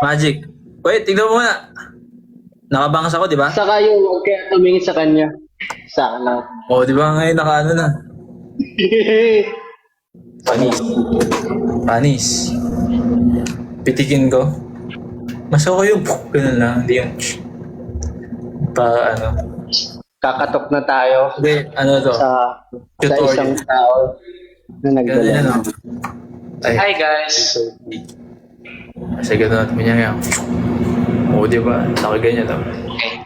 Magic. Wait, tignan mo muna. Nakabangas ako, di ba? Saka yung huwag kaya tumingin sa kanya. Sa akin lang. Oo, di ba ngayon nakaano na? Panis. Panis. Pitikin ko. Mas okay yung ganun lang. Hindi yung ano. Kakatok na tayo Hindi, ano to? sa Tutorial. isang tao na Ganun nagdala. yan, no? Ay, Hi guys! kasi ganun natin mo niya nga. Oo, di ba? Nakaganyan to.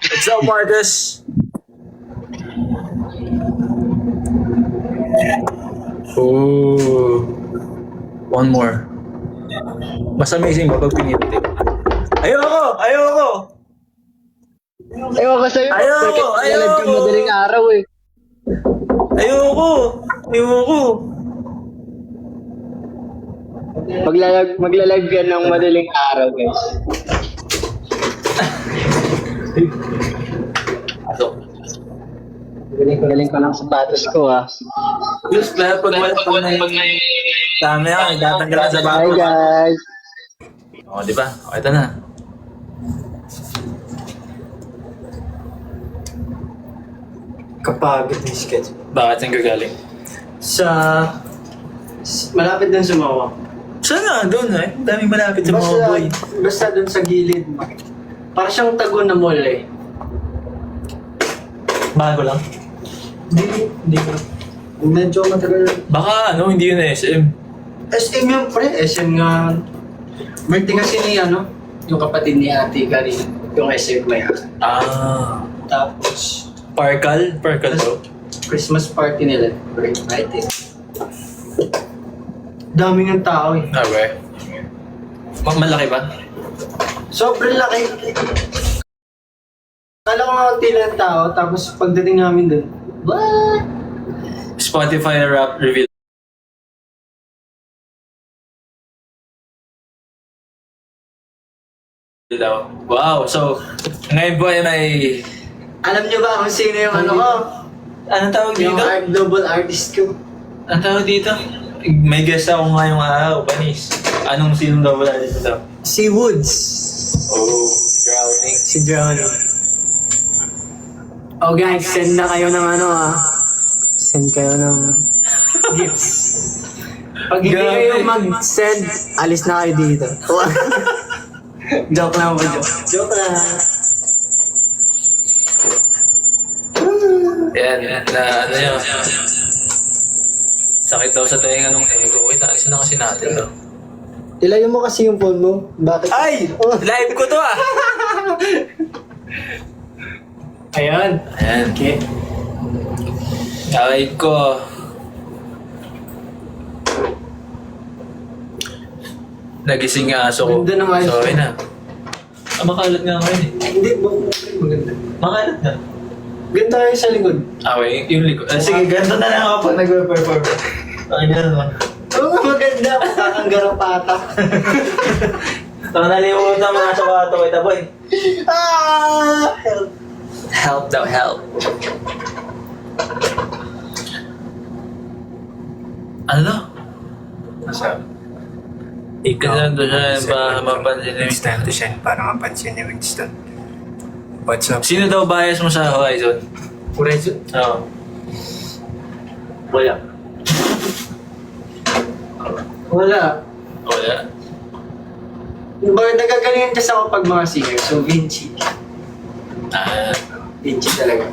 What's up, Marcus? Oh. One more. Mas amazing ba pag pinipitik? Ayoko! Ayoko! Ewan ko sa'yo. Ayoko, Bakit ayoko. nalad ka madaling araw eh. Ayoko! Ayoko! Maglalag ka ng madaling araw guys. Aso. Galing ko ng sapatos ko ah. Plus, pag may tama yan, nagtatanggal na sa Hi bago. guys! O, di ba? O, ito na. Kapagod yung sketch. Bakit saan gagaling? Malapit dun sa Mawa. Saan na? Doon eh. Daming malapit sa mga boy. Basta dun sa gilid. Para siyang tago na mall eh. Bago lang. Hindi ko. Medyo matagal. Baka ano, hindi yun SM. SM yung pre. SM nga. Birthday kasi ni ano, yung kapatid ni ate Karina. Yung SM may Ah. Tapos, Parkal? Parkal bro. Christmas party nila. Right eh. Daming ng tao eh. Okay. Malaki ba? Sobrang laki. Kala ko nga konti lang tao, tapos pagdating namin dun, what? Spotify rap reveal. Daw. Wow, so ngayon po ay may... Alam niyo ba kung sino yung ano ko? Anong tawag Yung dito? global artist ko. Anong tawag dito? May guest ako ngayong araw, Panis. Anong sinong daw wala dito daw? Si Woods. Oh, drowning. Si Drowning. Oh guys, send na kayo ng ano ah. Send kayo ng gifts. Pag hindi Grabe. kayo mag-send, alis na kayo dito. Joke lang po, joke. Joke lang. Yan, na ano yun. Sakit daw sa tainga nung ego. Wait, alisin na kasi natin daw. Ilayo mo kasi yung phone mo. Bakit? Ay! Live ko to ah! Ayan. Ayan. Okay. Live ko. Nagising nga aso ko. Ganda naman. So, ayun na. Ah, makalat nga ngayon eh. Hindi, maganda. Makalat na. Ganda kayo sa likod. Okay, yung likod. Ah, sige, ganito na lang ako pag nag-perform. Bakit na naman? Oo nga, maganda. Parang garapata. Baka nalimutan mo nga sa kato kay Taboy. Ah! Help daw, help. Ano daw? Nasa Ikan doon siya ba mapansin ni Winston to siya para mapansin ni Winston. What's up? Sino daw bias mo sa Horizon? Horizon? Oo. Wala. Wala. Wala. Nagagalingan kasi ako pag mga singer, so Vinci. Ah, Vinci talaga.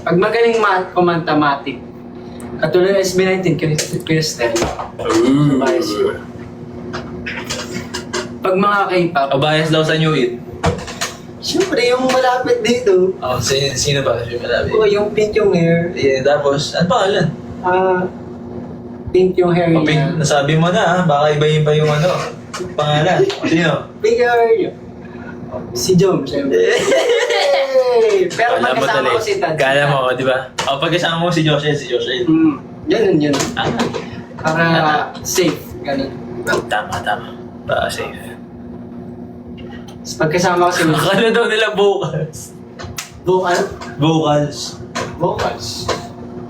Pag magaling kumanta-matic. Katulad ng SB19, Crystal. Bias yun. Pag mga K-pop, bias daw sa New It. syempre yung malapit dito. Oh, sino ba? Sino ba? O yung pink yung hair. Yeah, tapos, ano pangalan? Pink yung hair Oh, niya. nasabi mo na ha, baka iba-iba yung ano, pangalan. Sino? Pink yung hair niya. Si Jom, syempre. Yay! Pero Kala mo pagkasama ko si Tad. Kala mo, di ba? O, pagkasama mo si Joshel. Ganun yun. Ah, Para safe. Ganun. tama. Para safe. Tapos pagkasama ko si Akala daw nila vocals. Vocal? Vocals. Vocals.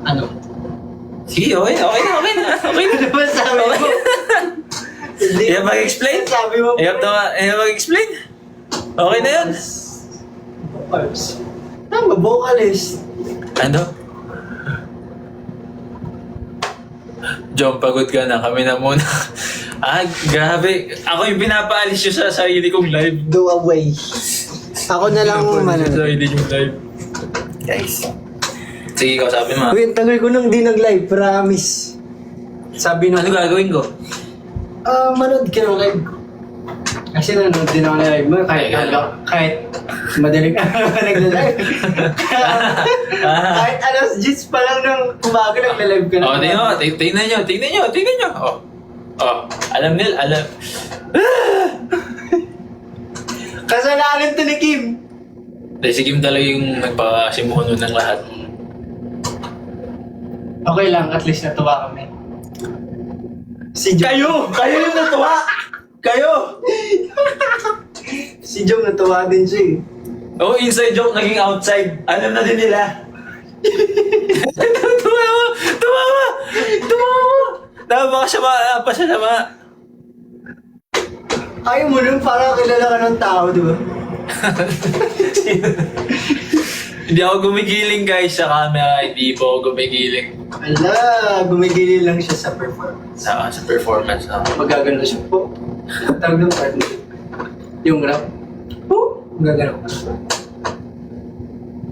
Ano? Sige, okay na. Ano ba sabi mo? Hindi. Iya mag-explain? Sabi mo. Iya mag-explain? Okay na yun. Vocals. Tama, vocalist. Ano? John, pagod ka na. Kami na muna. Grabe. Ako yung pinapaalis yun sa sarili kong live. Go away. Ako na lang Sa manonood. sarili kong live. Guys. Sige, ikaw sabi mo. Uy, ang tagal ko nang di nag-live, promise. Sabi nung, Ano gagawin ko? manood ka ng live. Kasi nanonood din ako ng live mo, kahit madaling araw ka nagla-live. Kahit alas 10 pa lang ng umaga nagla-live ka na. Tingnan nyo. Alam nila. Kasalanan to ni Kim. Dahil si Kim talaga yung nagpasimuno ng lahat. Okay lang, at least natuwa kami. Si Jom. Kayo yung natuwa! Kayo! Si Jom natuwa din siya eh. Oo, inside joke naging outside. Alam na din nila. Tumawa! Baka siya pasalama. Ayaw mo nun, parang kilala ka ng tao, di ba? Hindi ako gumigiling guys sa camera. Hindi po ako gumigiling Ala, gumigilil lang siya sa performance. sa performance. Magagano siya po. Tawag ng partner. Yung rap. Po! Magagano ka.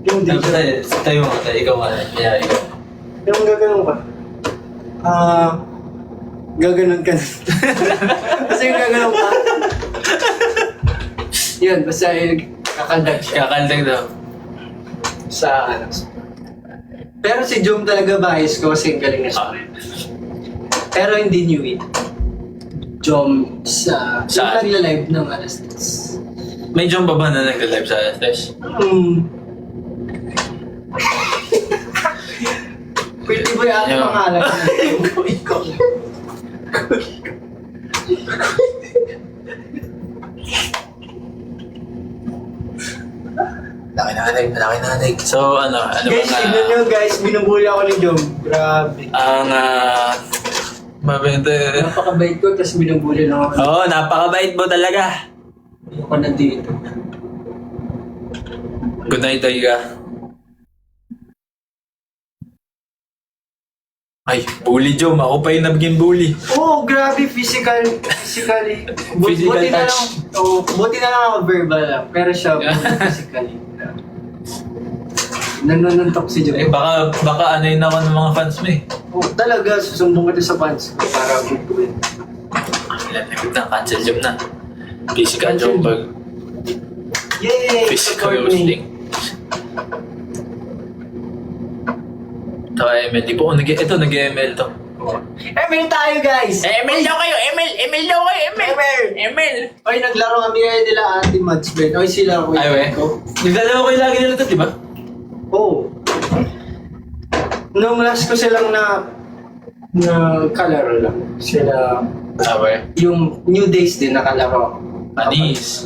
Yung di siya. Tayo mo, ikaw nga. Kaya ikaw. Yung gagano ka. Gaganon ka na. Kasi yung gaganon ka. Yun, basta yung kakaldag siya. Kakaldag daw. Sa ano. Pero si Jom talaga bias ko kasi ang galing na siya. Pero hindi new it. Jom sa... Saan? Yung nagla-live ng alas 10. May jump ba ba na nag-live sa Alastes? Pretty boy ata Yeah. pangalan. Ikaw. Laki na nanig. So, ano Guys, tignan nyo guys, binubuli ako ni Jom. Grabe. Ang, mabente. Napakabait ko, tapos binubuli lang ako. Oo, napakabait mo talaga. Ako nandito. Good night, Taiga. Ay, bully Jom. Ako pa yung nabiging bully. Oo, grabe, physically. Physical buti na lang, touch. buti na lang ako verbal lang. Pero siya, physically. Nanununtok si Jom. Eh, baka ano yun ako ng mga fans mo eh. Oh, talaga, susumbong ko sa fans ko para good ko yun. Lagot na, cancel Jom na. Physical Jom pag Yay! physical Support me. roasting. Saka ML, di po ako ito nag-ML to. ML tayo guys! ML daw kayo! ML! Oy, naglaro kami ngayon nila Ate Mads, Ben. Oy, sila ko. Ay, we. Nagdalawa kayo lagi nila to, di ba? Oo. Nung last ko silang na kalaro lang. Sila, we. yung New Days din nakalaro. Anis.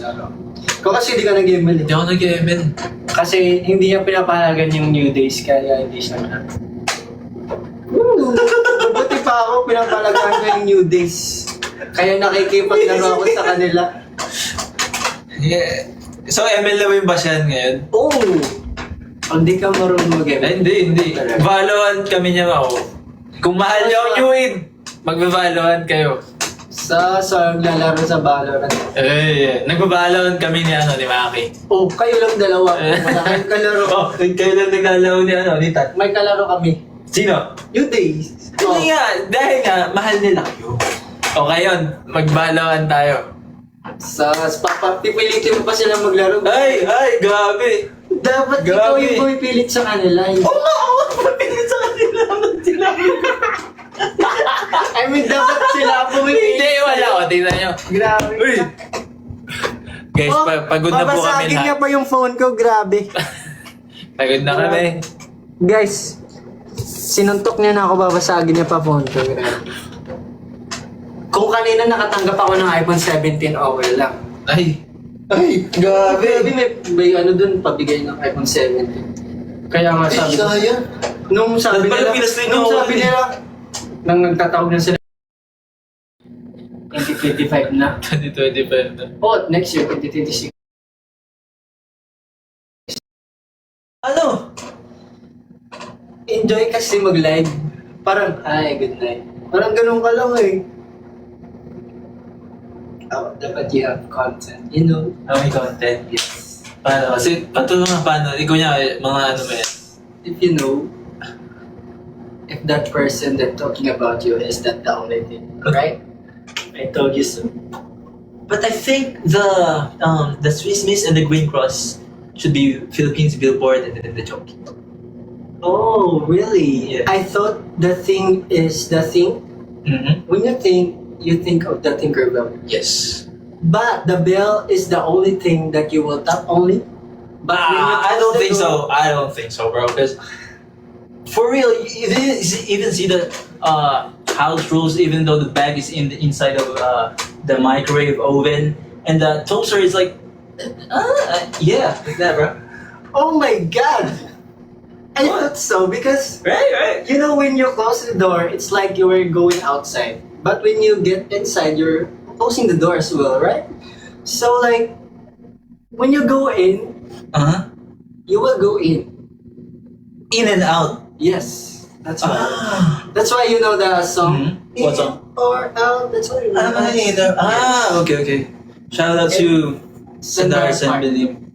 Kung kasi di ka nag-ML. Hindi ako nag-ML. Kasi hindi niya pinapahalagan yung New Days, kaya hindi siya na. Buti pa ako, pinapahalagan ko yung New Days. Kaya nakikipaglaro ako sa kanila. Yeah. So, ML na ba yung basyan ngayon? Oo! Pag di ka marunong mag-ML. Ay, hindi. Valorant kami niya ako. Kung mahal niyo ang Uid, magbe-Valorant kayo. Sa naglalaro sa Valorant. Nagbe-Valorant kami ni Maki. Oh, kayo lang dalawa. Wala kayong kalaro. Kayo lang naglalaro ni Tat. May kalaro kami. Sino? New Days. Hindi nga, dahil nga, mahal nila kayo. O ngayon, mag-Valorant tayo. Pipilitin mo pa sila maglaro. Ay, grabe. Dapat Grabe. ikaw yung pumipilit sa kanila. Oo nga, ako mapilit sa kanila. Sila. I mean, dapat sila pumipilit. Hindi, wala ko. Tingnan nyo. Grabe. Uy! Guys, pagod na po kami babasagin niya lahat. pa yung phone ko, grabe. Pagod na kami. Guys, sinuntok niya na ako, babasagin niya pa phone ko, grabe. Kung kanina nakatanggap ako ng iPhone 17, okay lang. Ay, Grabe, may ano dun, pabigay ng iPhone 17. Kaya nga sabi ko, nung sabi Ba't pala nila, pinastay nung mo ako sabi eh? nila, nang nagtatawag na sila, 2025 na. 2025 na. Oh, next year, 2026. Ano? Enjoy kasi mag-live. Parang, ay, good night. Parang ganun ka lang eh. Oh, dapat you have content, you know? May content. Yes. Paano? Kasi patulungan paano? Ikaw niya, mga ano ba yan? If you know, if that person that talking about you is that the only thing, right? I told you so. But I think the Swiss Miss and the Green Cross should be Philippines Billboard and then the joke. Oh, really? Yeah. I thought the thing is the thing. Mm-hmm. When you think of the Tinkerbell. Yes. But the bell is the only thing that you will tap only. But when you I don't close the think door- so. I don't think so, bro. Because for real, you didn't even see the house rules. Even though the bag is in the inside of the microwave oven, and the toaster is like, yeah, like that, bro. Oh my god! I What? thought so because Right. you know when you close the door, it's like you were going outside. But when you get inside, you're closing the door as well, right? So like when you go in, Uh-huh. you will go in. In and out. Yes, that's why. Ah. That's why you know the song. Mhm. What In song? or out? That's what it was. Okay. Shout out to Sandar Senbelim.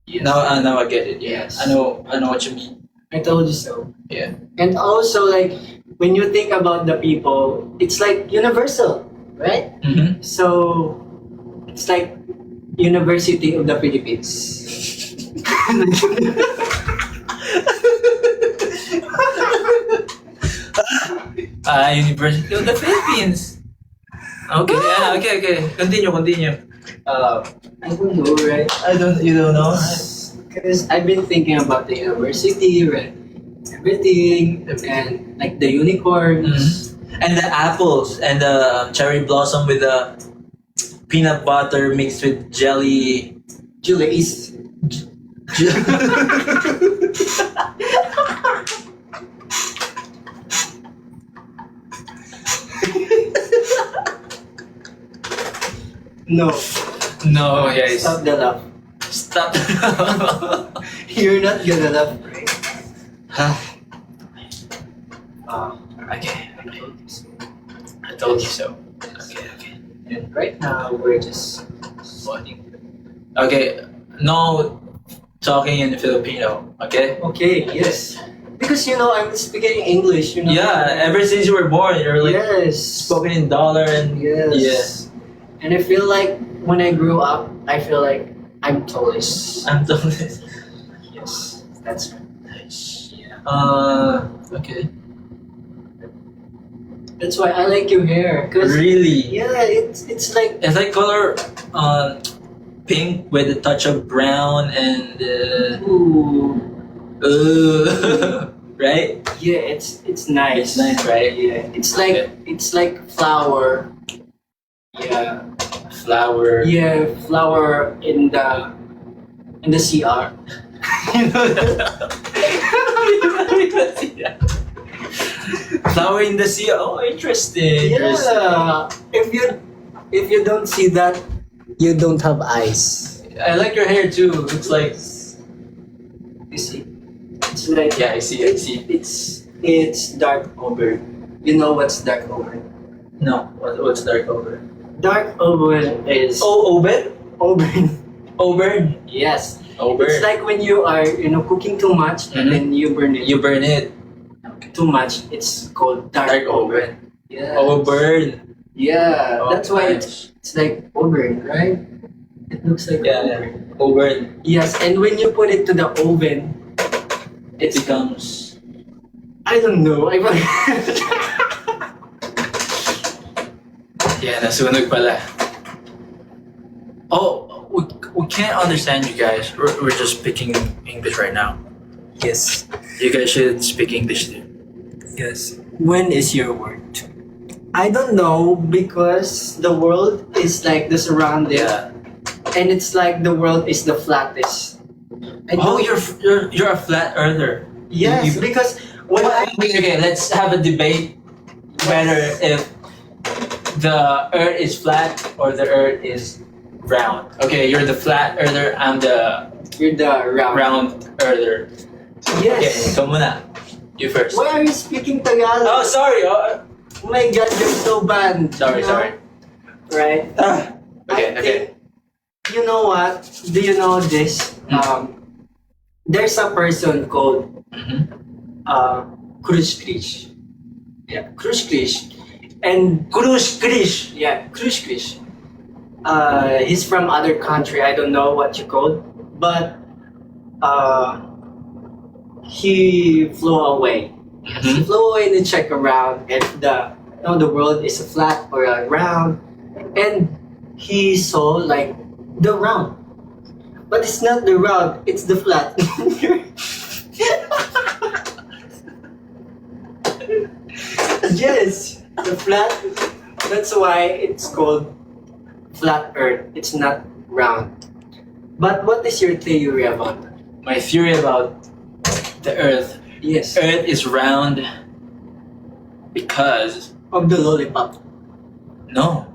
Yes. Now I get it. Yes. I know what you mean. I told you so. Yeah. And also, like, when you think about the people, it's like universal, right? Mm-hmm. So, it's like University of the Philippines. University of the Philippines. Okay. Okay. Continue. I don't know, right? You don't know? Because I've been thinking about the university, right? Everything, and like the unicorns. And the apples and the cherry blossom with the peanut butter mixed with jelly. Julius. No, No, guys. stop the laugh. Stop. You're not gonna laugh, right? Huh? Uh, Okay. I told you so. Okay. and right now we're just spotting. Okay. No talking in Filipino. Okay. Okay, yes. Because you know I'm speaking English, you know. Yeah. Ever since you were born, you're like yes. spoken in dollar and Yes. And I feel like when I grew up, I feel like I'm Polish. I'm told this. Yes, that's right. Okay. That's why I like your hair. Cause Really? yeah, it's like It's like color pink with a touch of brown and ooh, right? yeah, it's nice. It's nice, right? Yeah, it's like flower. Yeah, Flower. yeah, flower in the CR. You know that? Flower in the sea. Oh, interesting. Yeah. If you don't see that, you don't have eyes. I like your hair too. Looks like. You see, it's like Yeah, I see. it's dark auburn. You know what's dark auburn? No, what's dark over? Dark auburn is Auburn? auburn. Auburn. Yes. Auburn. It's like when you are cooking too much and Mhm. then you burn it You burn it. too much. It's called dark, Dark auburn. auburn. Yeah. Auburn. Yeah. Oh, That's why nice. it's like auburn, right? It looks like auburn. Auburn. Yes, and when you put it to the oven, It becomes. I don't know. Yeah, nasunog pala. Oh, we can't understand you guys. We're just speaking English right now. Yes. You guys should speak English too. Yes. When is your word? I don't know because the world is like the surrounding, Yeah. and it's like the world is the flattest. I Oh, don't- you're a flat earther. yes, you- because when Okay, let's have a debate whether if the Earth is flat or the Earth is round. Okay, you're the flat earther. I'm the You're the round. round earther. Okay, Yes. ikaw muna. You first. Why are you speaking Tagalog? Oh, sorry. Oh, Oh my God, you're so bad. sorry, you know? sorry. Right? Okay, I okay. think, you know what? Do you know this? There's a person called Mhm. Cruz Krish. Yeah, Cruz Krish. And Kurush Krish. yeah, Cruz Krish. He's from other country. I don't know what you call, but he flew away. He Mhm. flew away to check around if the world is a flat or a round, and he saw like the round, but it's not the round. It's the flat. Yes, the flat. That's why it's called flat Earth. It's not round. But what is your theory about that? My theory about the Earth. Yes, Earth is round because of the lollipop. no,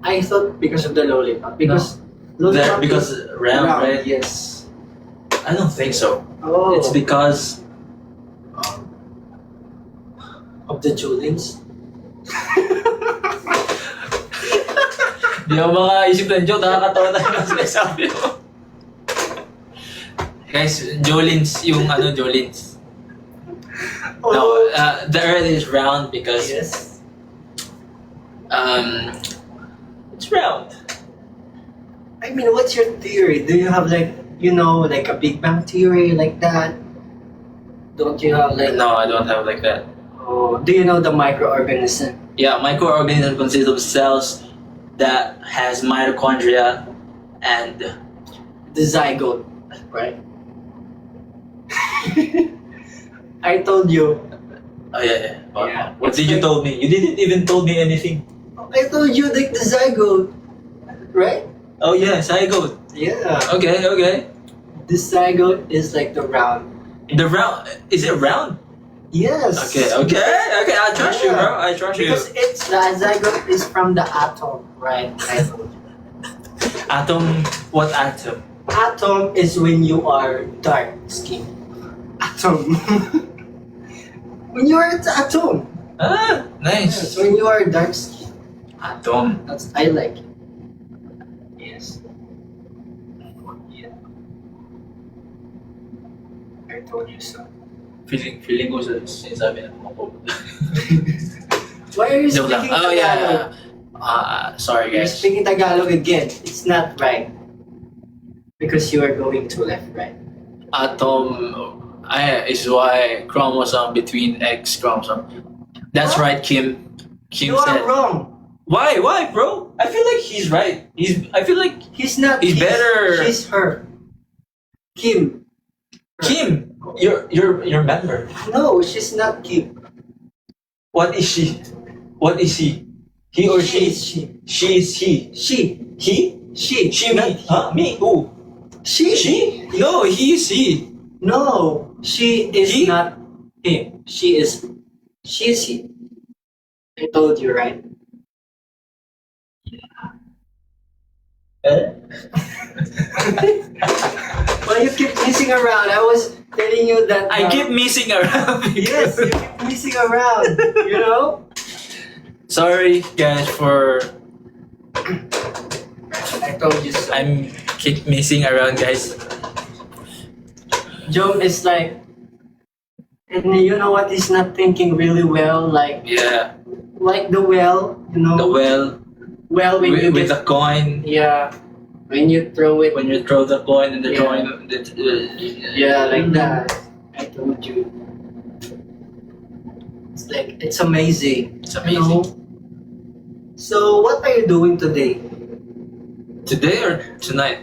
I thought because of the lollipop. Because lollipop because is round, right? Yes. I don't think so. Oh, It's because of the Julins. di ako makaisip ng joke. Nakakatawa tayo ng sinasabi mo. Guys, Jolins, yung ano, Jolins. No, the Earth is round because Yes. it's round. I mean, what's your theory? Do you have like like a Big Bang theory like that? Don't you have like? No, I don't have like that. Oh, do you know the microorganism? Yeah, microorganisms consist of cells that has mitochondria and The zygote, right? I told you. oh yeah. Yeah. What did you told me? You didn't even told me anything. I told you like the zygote, right? Oh yeah, zygote. Yeah. Okay. The zygote is like the round. The round is it round? Yes. Okay. I trust you, bro. I trust you. Because it's the zygote is from the atom, right? I told you. Atom. What atom? Atom is when you are dark skin. Atom. When you are the atom. Ah, Yes, nice. when you are dark skin. Atom. That's I like it. Yes. Yeah. I told you so. Feeling ko sinasabi ng mga po. Why are you Joke lang. speaking Oh Tagalog? yeah. Sorry You're guys. speaking Tagalog again. It's not right. Because you are going to left, right? Atom is why chromosome between X chromosome. That's What? right, Kim. Kim You said. are wrong. Why, bro? I feel like he's right. I feel like He's not. He's better. She's her. Kim. Kim. Your member. No, she's not Kim. What is she? What is he? He or she? is she. She is he. She. He? She. She not me? Huh? Me? Who? She. She? No, he is he. No, she is He? not him. She is he. I told you, right? Eh? Well, you keep missing around. I was telling you that. I keep missing around. Yes, you keep missing around. You know? Sorry guys for I told you so. I'm keep missing around guys. Jom is like, and you know what? He's not thinking really well. Like the well, you know. The well Well, when you with get, the coin. yeah, when you throw it, When you throw the coin and the Yeah. coin yeah, like that. I told you. It's like it's amazing. It's you amazing. know? So, what are you doing today? Today or tonight?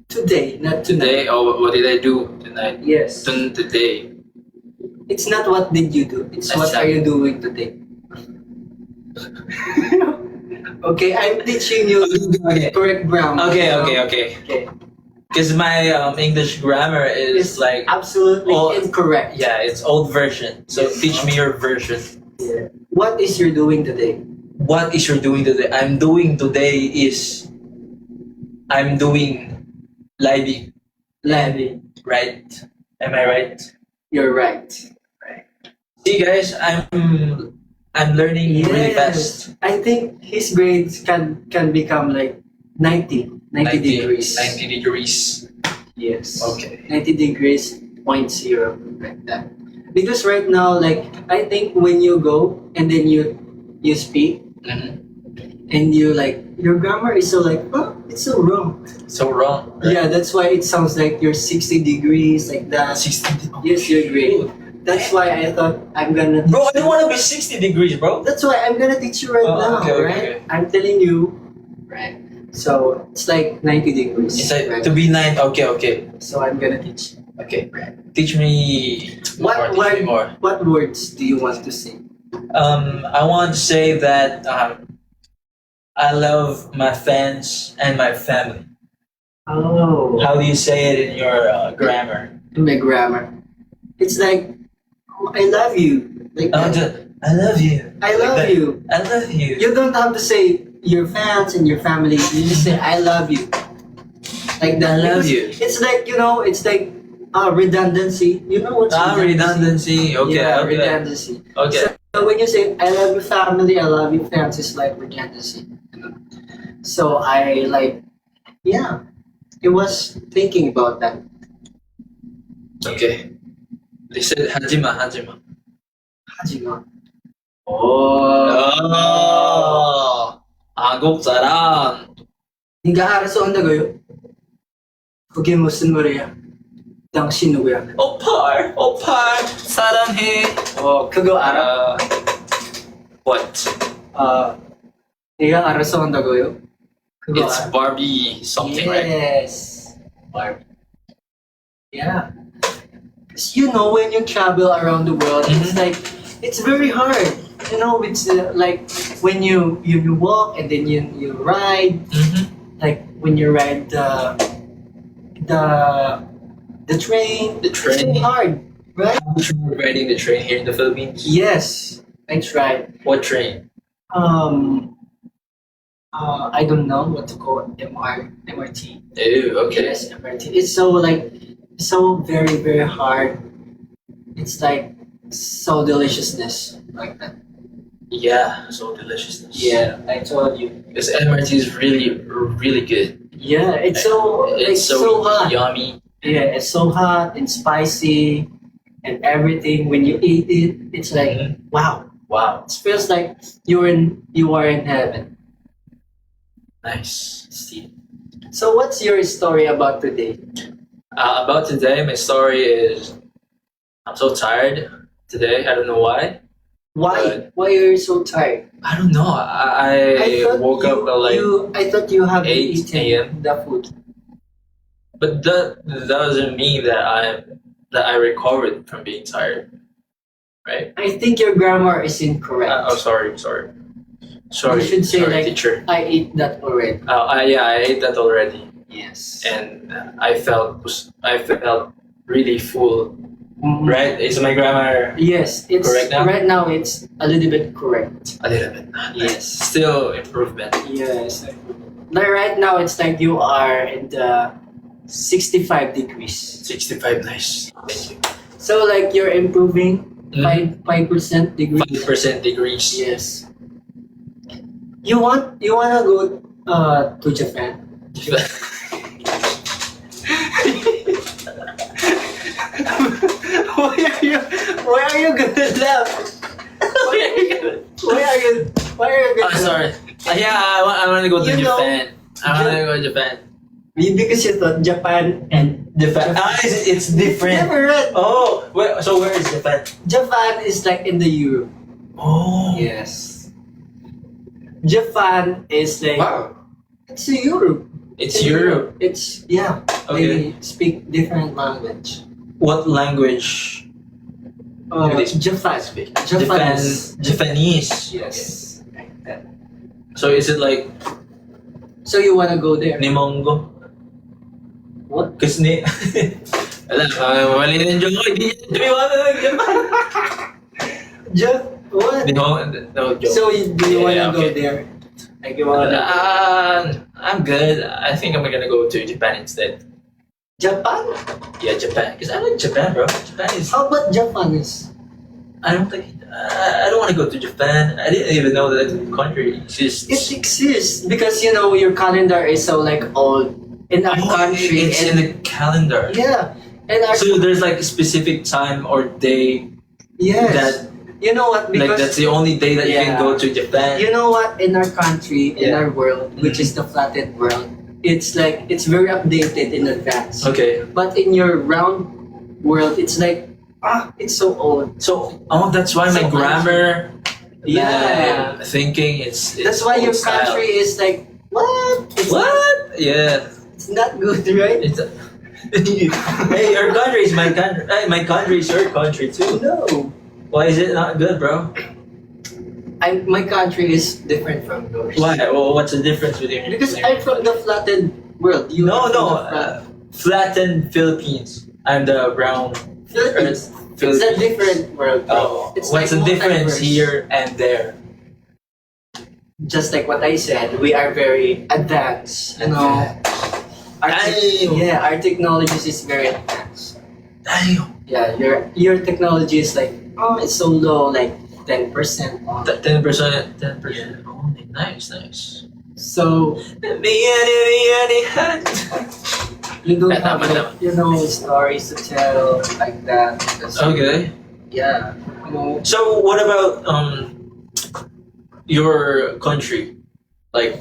Today, not tonight. Today, oh, what did I do tonight? Yes. Today. It's not what did you do. It's what are you doing today. Okay, I'm teaching you correct grammar. Okay. Okay. Because my English grammar is It's like, absolutely Oh, incorrect. yeah, it's old version. So teach me your version. Yeah. What is you doing today? What is you're doing today? I'm doing today is I'm doing living, Levy, right? Am I right? you're right. See, guys, I'm learning really fast. I think his grades can become like 90 degrees. 90 degrees. Yes. Okay. 90 degrees, 0.0, like that. Because right now, like, I think when you go and then you speak Mhm. and you like, your grammar is so like, oh, it's so wrong. So wrong. Right? Yeah, that's why it sounds like you're 60 degrees, like that. 60. Yes, you're great. That's why I thought I'm gonna. Bro, I don't want to be 60 degrees, bro. That's why I'm gonna teach you right Oh, now, okay, okay, right? okay. I'm telling you, right? So it's like 90 degrees. It's like right? to be 9. Okay. So I'm gonna teach. Okay. Teach me more. Teach me more. What words do you want to say? I want to say that I love my fans and my family. Oh, How do you say it in your grammar? my grammar. It's like, oh, I love you. Like that. I love you. I Like love that. you. I love you. You don't have to say your fans and your family. You just say I love you. Like that. I love Because you. It's like it's like redundancy. You know what's Redundancy. Okay. Yeah, okay. redundancy. Okay. So when you say I love your family, I love your fans, it's like redundancy. So I like, yeah, I was thinking about that. Okay. Listen, Hajima. Hajima. Oh. 한국 사람. 네가 알아서 한다고요? 그게 무슨 말이야? 당신 누구야? 오팔. 사랑해. 그거 알아? What? 네가 알아서 한다고요? 그거 It's 알아? Barbie something, right? Yes. Barbie. Yeah. 'Cause when you travel around the world, it's like, it's very hard. It's like when you walk and then you ride, Mm-hmm. like when you ride the train. The It's train. very hard, right? You're riding the train here in the Philippines. Yes, I tried. What train? I don't know what to call it. MRT. Oh, okay. Yes, MRT. It's so very, very hard. It's like so deliciousness like that. Yeah, so deliciousness. Yeah, I told you. Because MRT is really, really good. Yeah, it's so It's so hot. yummy. Yeah, it's so hot and spicy and everything. When you eat it, it's like wow. Wow, It feels like you are in heaven. nice. See. So what's your story about today? About today, my story is I'm so tired today. I don't know why. Why are you so tired? I don't know. I thought woke up at like, I thought you have 8 eaten a.m.. the food. but that doesn't mean that I recovered from being tired, right? I think your grammar is incorrect. Sorry. You should say sorry, like teacher. I ate that already. Yeah, I ate that already, Yes. and I felt really full. Mhm. Right? Is my grammar Yes, it's Correct now? right now. It's a little bit correct. a little bit? Yes. Still improvement. Yes. Like right now, it's like you are in the 65 degrees. 65, nice. Thank you. So like you're improving Mhm. 5% degrees. 5% degrees. Yes. You wanna go to Japan? Why are you gonna laugh? Why are you gonna Sorry. Yeah, I want to go to You know, Japan. I want to go to Japan. Because you thought Japan and Japan. It's different. never read. Oh, so where is Japan? Japan is like in the Europe. Oh. Yes. Japan is like Wow. it's a Europe. It's Europe. It's yeah. Okay. They speak different language. What language? do they speak? Japan. Japanese. Japanese. Yes. Like that. So is it like So you wanna go there? Nimongo? What? Cause Alam, mali na yung joke ko. Hindi niya iwanan ng Japan. What? No joke. So do you wanna Yeah, go okay. there? Like you wanna? I I'm good. I think I'm gonna go to Japan instead. Japan? Yeah, Japan. Because I like Japan, bro. Japan is. How about Japanese? I don't think. I don't want to go to Japan. I didn't even know that country exists. It exists because you know your calendar is so like old in our country. It's in the calendar. Yeah, and our So there's like a specific time or day yes. that You know what? Because like that's the only day that you can Yeah. go to Japan. you know what? In our country, in Yeah. our world, which is the flattened world, it's like it's very updated in advance. Okay. But in your round world, it's like it's so old. So that's why my So grammar. Yeah. my thinking it's That's why your old style. country is like what? It's What? Yeah. It's not good, right? It's hey, your country is my country. Hey, my country is your country too. No. Why is it not good, bro? My country is different from yours. Why? Well, what's the difference between? Because I'm from the flattened world. You No, are from no. the flat- Flattened Philippines. I'm the brown. Philippines. Earth, It's a different world. Bro. Oh, It's what's like the difference multiverse. here and there? Just like what I said, we are very advanced. You know. Damn. Our technologies is very advanced. Damn. Yeah, your technology is like it's so low, like 10%. 10%. 10%. Oh, nice, nice. So you don't have like, stories to tell like that. Because, Okay. Yeah. You know, So what about your country? Like,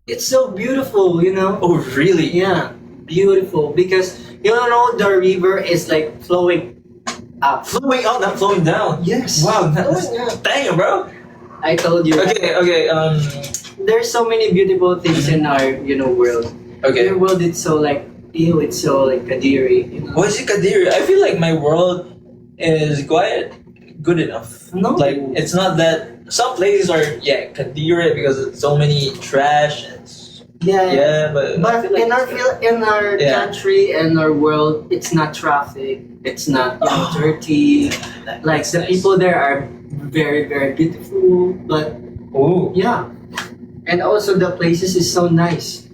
it's so beautiful, you know. oh really? Yeah, beautiful because you know the river is like flowing up. Flowing up, not flowing down. Yes. Wow. That's, Flowing up. damn, bro. I told you. Okay. There's so many beautiful things in our world. Okay. Your world is so like it's so like kadiri. You know. What is it, Kadiri? I feel like my world is quite good enough. No. Like it's not that some places are Kadiri because it's so many trash and but I But feel like in our Yeah. country and our world, it's not traffic. It's not dirty. Like the people there are very very beautiful. But Oh. yeah, and also the places is so nice.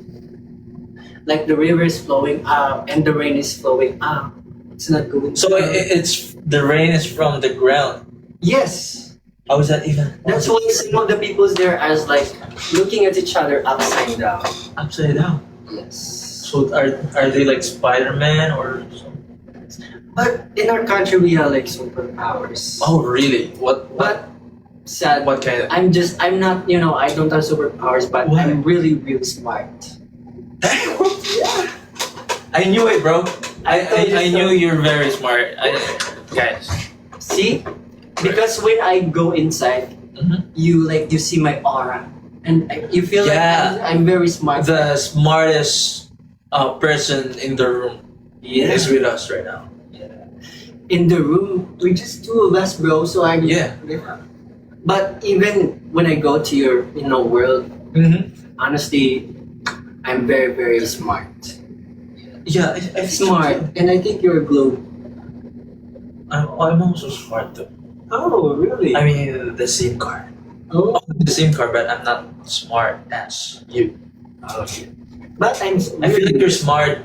Like the river is flowing up and the rain is flowing up. It's not going. So down. it's the rain is from the ground. Yes. How is that even? That's why some of the peoples there are like looking at each other upside down. Upside down. Yes. So are they like Spider-Man or something? But in our country we have like superpowers. Oh really? What But sad. what kind of I'm not, I don't have superpowers, but Why? I'm really, really smart. Yeah. I knew it, bro. I knew you're very smart. Guys. See? Because when I go inside, Mhm. you see my aura. And you feel Yeah. like I'm very smart. The smartest person in the room Yeah. is with us right now. In the room, we're just two of us, bro. So I'm Yeah. But even when I go to your, world, Mm-hmm. honestly, I'm very, very smart. Yeah, I Smart. And I think you're glue. I'm also smart too. Oh, really? I mean, the same car. oh. The same car, but I'm not smart as you. But I'm I feel like you're smart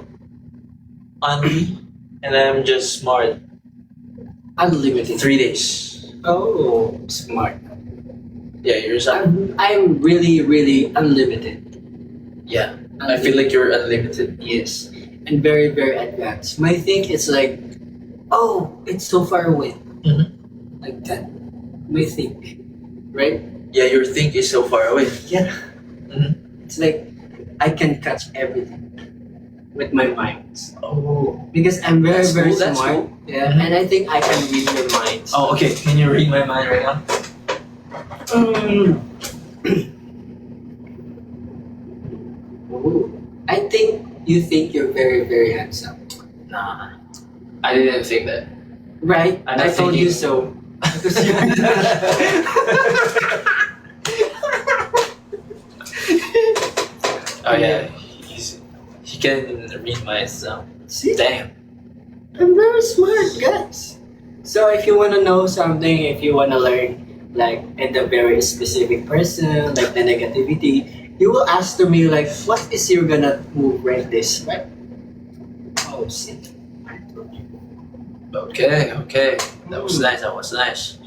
on me, and I'm just smart unlimited. 3 days. Oh, smart. Yeah, you're smart. I'm really, really unlimited. Yeah, I feel like you're unlimited. Yes, and very, very advanced. My think is like, it's so far away. Mhm. Like that. My think, right? Yeah, your think is so far away. Yeah. Mhm. It's like I can catch everything with my mind Oh. because I'm very, That's very cool, that's smart. cool. Yeah, Mhm. and I think I can read your mind. Oh, okay. Can you read my mind right now? Mm. Ooh. I think you think you're very, very handsome. Nah, I didn't think that. Right? I'm not I told you thinking- so. Because you Oh yeah, he can read my sound. See? Damn. I'm very smart, guys. So if you wanna know something, if you wanna learn like in the very specific person, like the negativity, you will ask to me like, what is your gonna move right this, right? Oh shit. Okay, okay. That was nice. That was nice.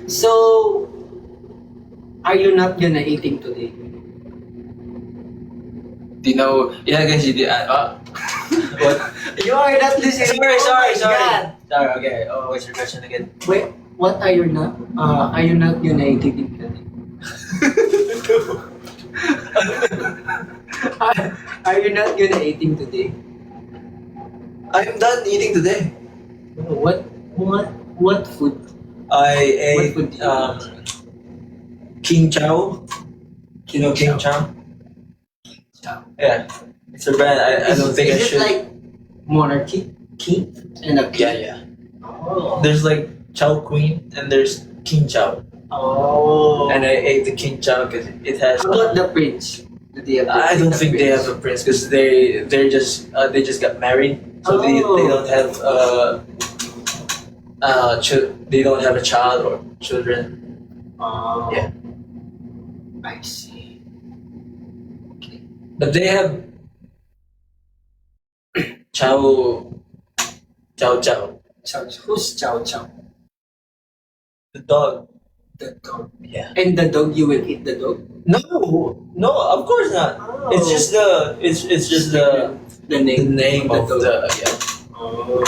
So, are you not gonna eating today? Do you know? Yeah, guys, you did. What? You are not listening. Sorry, Oh sorry, my sorry. God. Sorry. Okay. Oh, what's your question again? Wait, what are you not? Are you not gonna eating today? Are you not gonna eating today? I'm done eating today. What food? I What ate food do you King Chow. You know King Chow? Yeah, it's a brand. I don't think I is should. it like monarchy, king, and a Yeah, king? yeah. Oh. There's like Chow Queen and there's King Chow, Oh. and I ate the King Chow because it has. How about the prince? Do they have I don't the think they prince? have a prince because they just got married, so they don't have they don't have a child or children. Oh. Yeah. I see. But they have Chow Chow, Who's Chow Chow? the dog. The dog. Yeah. And the dog, you will eat the dog? No, of course not. Oh. It's just the the the name. name of dog. the yeah. Oh.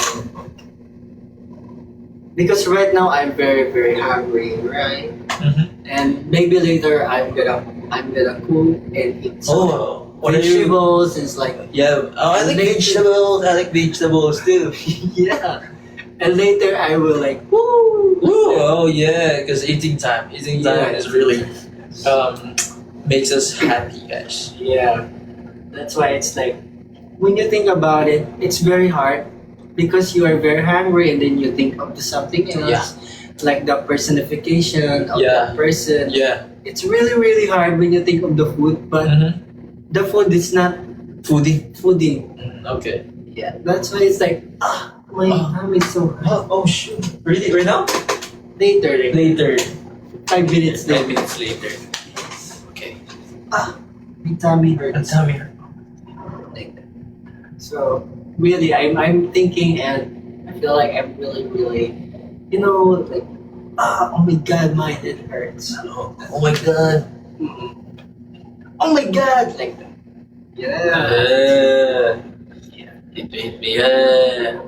Because right now I'm very very hungry, right? Mm-hmm. And maybe later I'm gonna cook and eat some Oh, what are you? vegetables. It's like Yeah. Oh, I like Later- vegetables. I like vegetables too. yeah. And later I will like woo. Ooh, oh yeah, because eating time Yeah. is really makes us happy, guys. Yeah. That's why it's like when you think about it, it's very hard because you are very hungry and then you think of something else. Yeah. Like the personification of Yeah. that person. Yeah. It's really, really hard when you think of the food, but Mm-hmm. the food is not Foodie. fooding. Okay. Yeah. That's why it's like, my tummy is so hot. Oh shoot! Really? Right now? Later, like, Later. 5 minutes 10 later. minutes later. Okay. My tummy hurts. Come here. Like that. So really, I'm thinking, and I feel like I'm really, really, like, oh my god, my head hurts. Oh my god. Mhm. Oh my god, like that. Yeah. Yeah.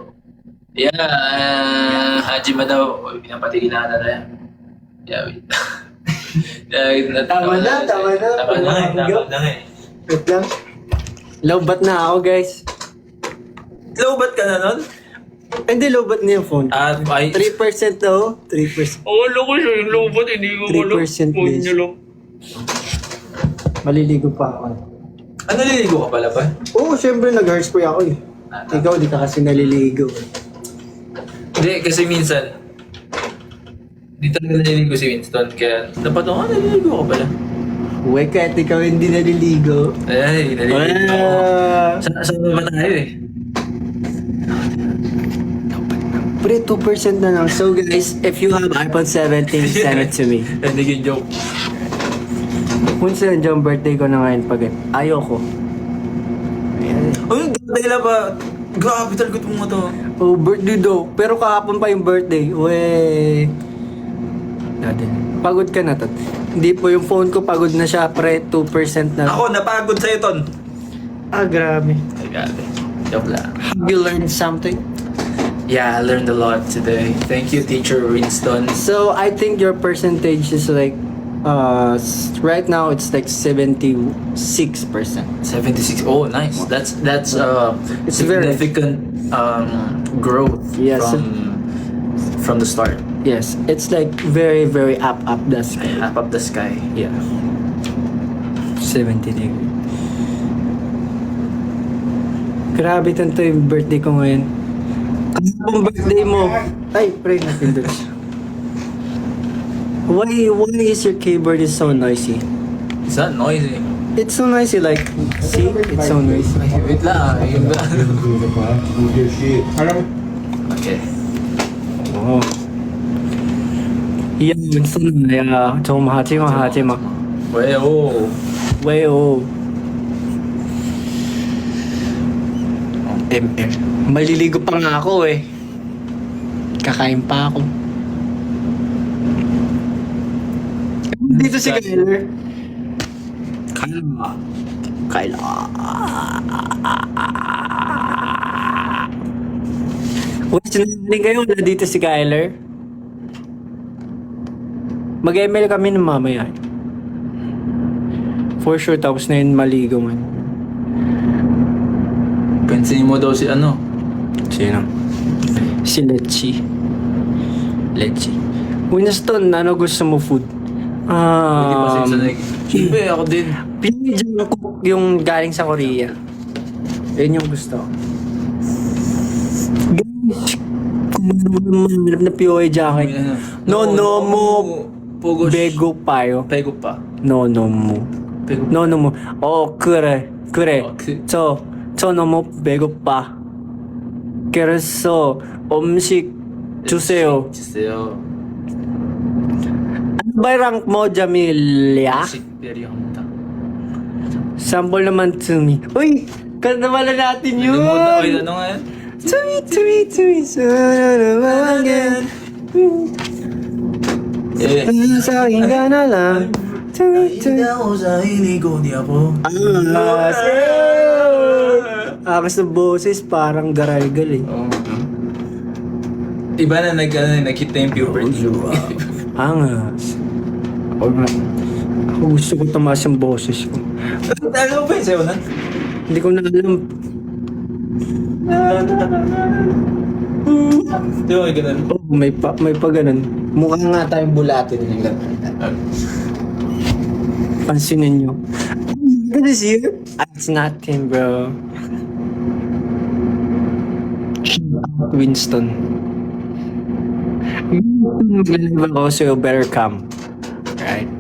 Yeah. Hajima daw. Pinapatigilala na yan. Yeah, wait. Tama na. Tama na eh. Wait lang. Lobat na ako, guys. Lobat ka na nun? Hindi, lobat na yung phone. Ay. 3% daw. 3%. Oh, loko siya yung lobat. Hindi ko 3% please. Maliligo pa ako. Ano, naliligo ka pala ba? Oo, syempre nag-hairspray ako eh. Ikaw, di ka kasi naliligo. Hindi, kasi minsan, di talaga naliligo si Winston. Kaya dapat ako, naliligo ka pala. Uwe, kahit ikaw hindi naliligo. Ay, naliligo ako. Saan naman tayo eh? Pre, 2% na lang. So guys, if you have iPhone 17, send it to me. Naging joke. Kung saan yung birthday ko na ngayon pag ayoko. Ayan. Ay, dahil ba? Grabe talaga itong mga to. Oh, birthday daw. Pero kahapon pa yung birthday. Uwe. Dati. Pagod ka na to. Hindi po yung phone ko pagod na siya, pre. 2% na. Ako, napagod sa'yo, Ton. Grabe. Ay, grabe. Joke lang. Have you learned something? Yeah, I learned a lot today. Thank you, Teacher Winston. So, I think your percentage is like, right now it's like 76%. 76. Oh, nice. That's It's very- significant growth Yes. from the start. Yes, it's like very, very up the sky. Up the sky. Yeah. 70 degree. Grabe tanto yung birthday ko ngayon. Ang birthday mo? Ay, pre, napindot siya. Why is your keyboard is so noisy? Is that noisy? It's so noisy, like, see? It's so noisy. Ay, wait lang. Yun ba? Okay. Oh. Yeah, Winston, yeah. 좀 하지 마. Well, oh. Weo. Maliligo pa nga ako eh. Kakain pa ako. Dito si Kyler. Kyler. Uy, sinungaling kayo na dito si Kyler. Mag-ML kami ng mamaya. For sure, tapos na yun maligo man. Pansinin mo daw si ano? Sino? Si Lechi. Lechi. Winston, ano gusto mo food? Hindi pa siya Siyempre, ako din. Pinoy Jungkook yung galing sa Korea. Yun yung gusto ko. Guys, kung manap na Pinoy jacket. No mo. Pogo. Bego payo. Pego pa. No mo. Pego. No mo. Oh, kure. 저 너무 배고파. 그래서 음식 주세요. 주세요. Ano ba yung rank mo, Jamilya? Sikperyohanta. Sample naman to me. Uy! Kanta pala natin yun! Oy, ano nga yan? To me, sana naman again. Sa akin ka na lang. To me. ako sa hiligo, di ako. Ako sa boses, parang garalgal eh. Oh. Iba na nag-hit na yung puberty. Angas. Ako gusto ko tumaas yung boses ko. Ano ba yung sayo na? Hindi ko na alam. Di ba may ganun? Oh, may pa ganun. Mukha nga tayong bulatin ng ganun. Pansinin nyo. Good is here? It's not him, bro. Winston. Mag-live ako, so you better come. Right?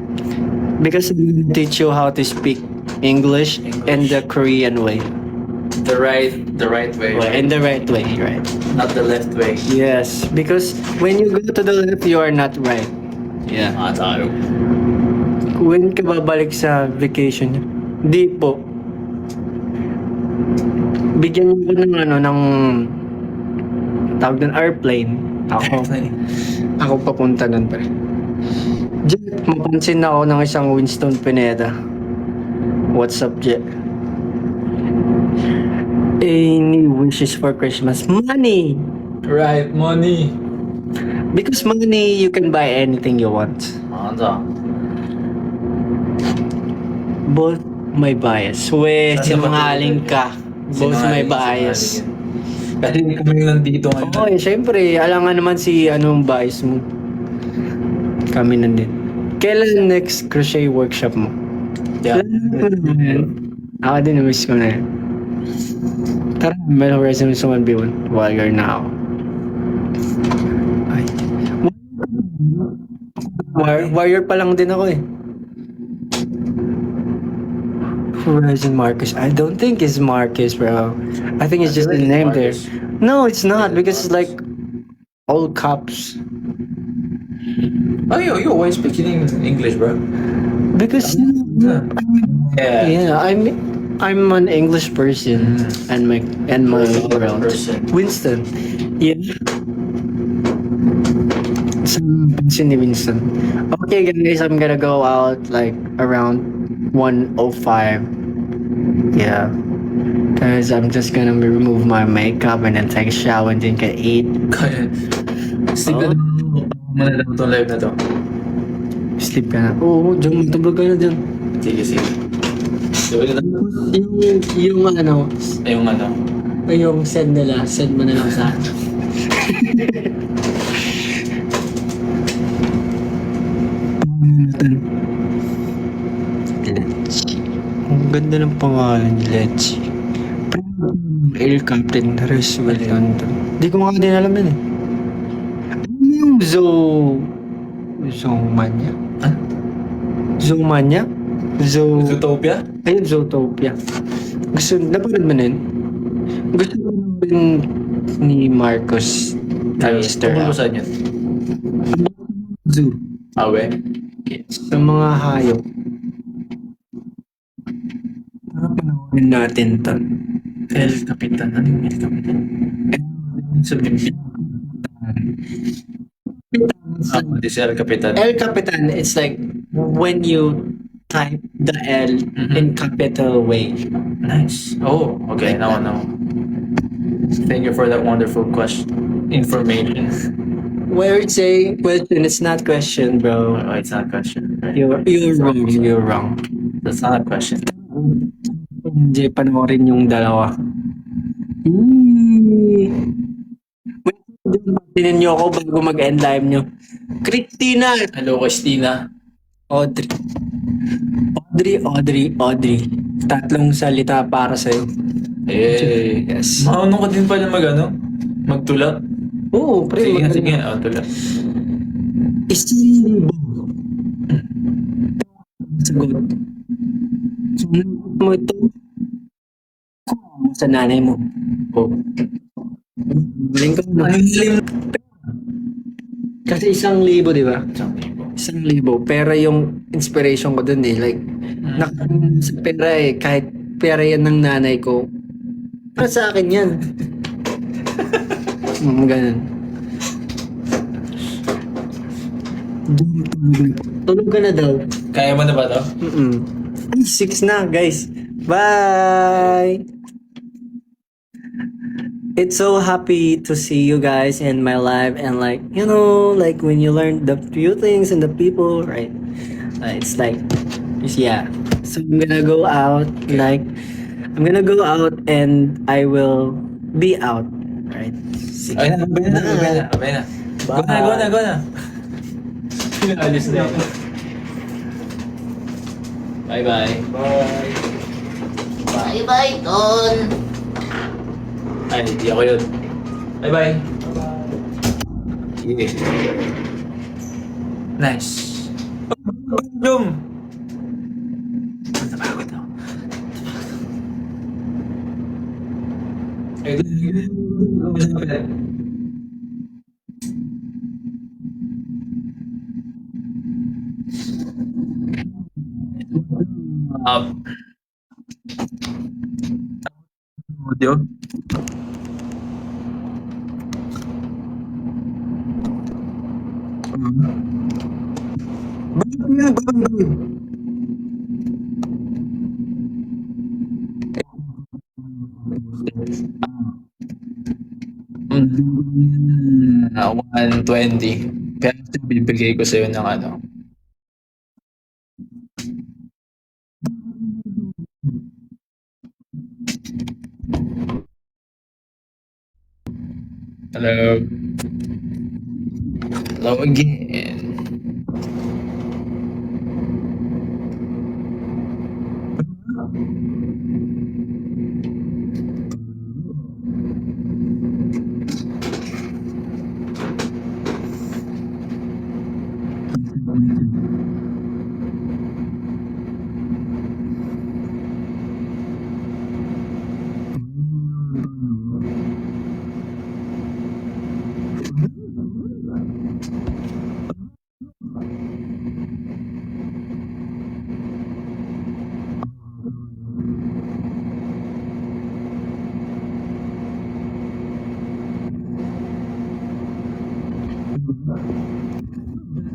Because I'm gonna teach you how to speak English in the Korean way. The right way. In the right way, right? Not the left way. Yes, because when you go to the left, you are not right. Yeah. Tayo. When ka babalik sa vacation niyo? Di po. Bigyan niyo ko ng ng tawag ng airplane. Ako papunta nun pa rin. Jet, mapansin na ako ng isang Winston Pineda. What's up, Jet? Any wishes for Christmas? Money! Right, money. Because money, you can buy anything you want. Manda. Both may bias. We, sinungaling ka. Both may bias. Kasi hindi kami nandito ngayon. Oo, syempre. Alam nga naman si anong bias mo. Kami nandito. Kailan next crochet workshop mo? Yeah. Ako din, miss ko na yan. Tara, Metal Horizon 1v1 while you're now. Ay. Warrior pa lang din ako eh. Horizon Marcus. I don't think it's Marcus, bro. I think it's just the name there. No, it's not because it's like all caps. Oh, yo, why speaking English, bro? Because Yeah. I'm an English person and my world. Person. Winston. Yeah. Pansin ni Winston. Okay guys, I'm gonna go out like around 1:05. Yeah. Cause I'm just gonna remove my makeup and then take a shower and then get eat. Kaya, sleep na muna daw itong live na to. Sleep ka na. Oo, dyan matulog ka na dyan. Sige, sige. Sabi na Yung ano, yung ano. yung send nila, send mo na lang sa akin. Lechi. Ang ganda ng pangalan ni Lechi. Air Captain Roosevelt London. Di ko nga din alam yun eh. Ano yung Zoomania? Ano? Zoomania? Zootopia? Ayun, Zootopia. Gusto, napanood mo na yun? Gusto ko rin ni Marcos Mr. Tungkol saan yun? Zoo. Awe? Sa mga hayop. Yun natin to. El Capitan. Ano yung El Capitan? Sabihin. This El Capitan. El Capitan, it's like when you type the L in capital way. Nice. Oh, okay. Now. Thank you for that wonderful information. Where it's a question, it's not question, bro. Oh, it's not a question. Right? You're wrong. You're wrong. That's not a question. Hindi, panoorin yung dalawa. Tinin niyo ako bago mag-end live nyo. Christina! Hello, Christina. Audrey. Audrey. Tatlong salita para sa'yo. Eh, Yes. Maunong ka din pala magtula. Oo, pre. Sige. Oh, tula. Isang libo. Sagot. Sumunod mo ito. Kung mo sa nanay mo. Oh. Galing ka na. Kasi 1,000, di ba? 1,000. Pera yung inspiration ko dun eh. Like, nakakaroon sa pera eh. Kahit pera yan ng nanay ko. Para sa akin yan. Ganun. Tulog ka na daw. Kaya mo na ba to? Ay, 6 na, guys. Bye! It's so happy to see you guys in my life and like, you know, like when you learn the few things and the people, right? It's like, yeah. So I'm gonna go out, and I will be out, right? Sige. Abay na. Go na. Alis na ako. Bye-bye. Bye-bye, Ton. Ay, hindi ako yun. Bye-bye. Yeah. Nice. Boom! Napagod ako. Audio. Mm, 120. Pero bibigay ko sa'yo ng ano. Hello. Hello again.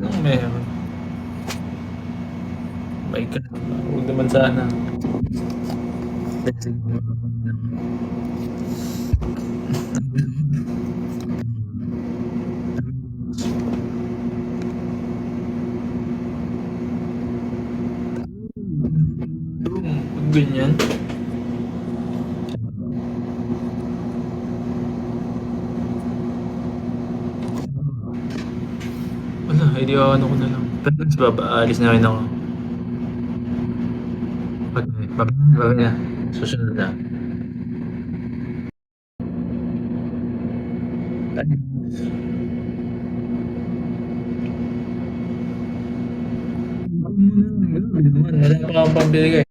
Anong meron? My God. Huwag naman sana. Ganyan. Wala, hindi ano ko na lang. Pero aalis na rin ako. Bagay na. Susunod na. Wala pa akong pambili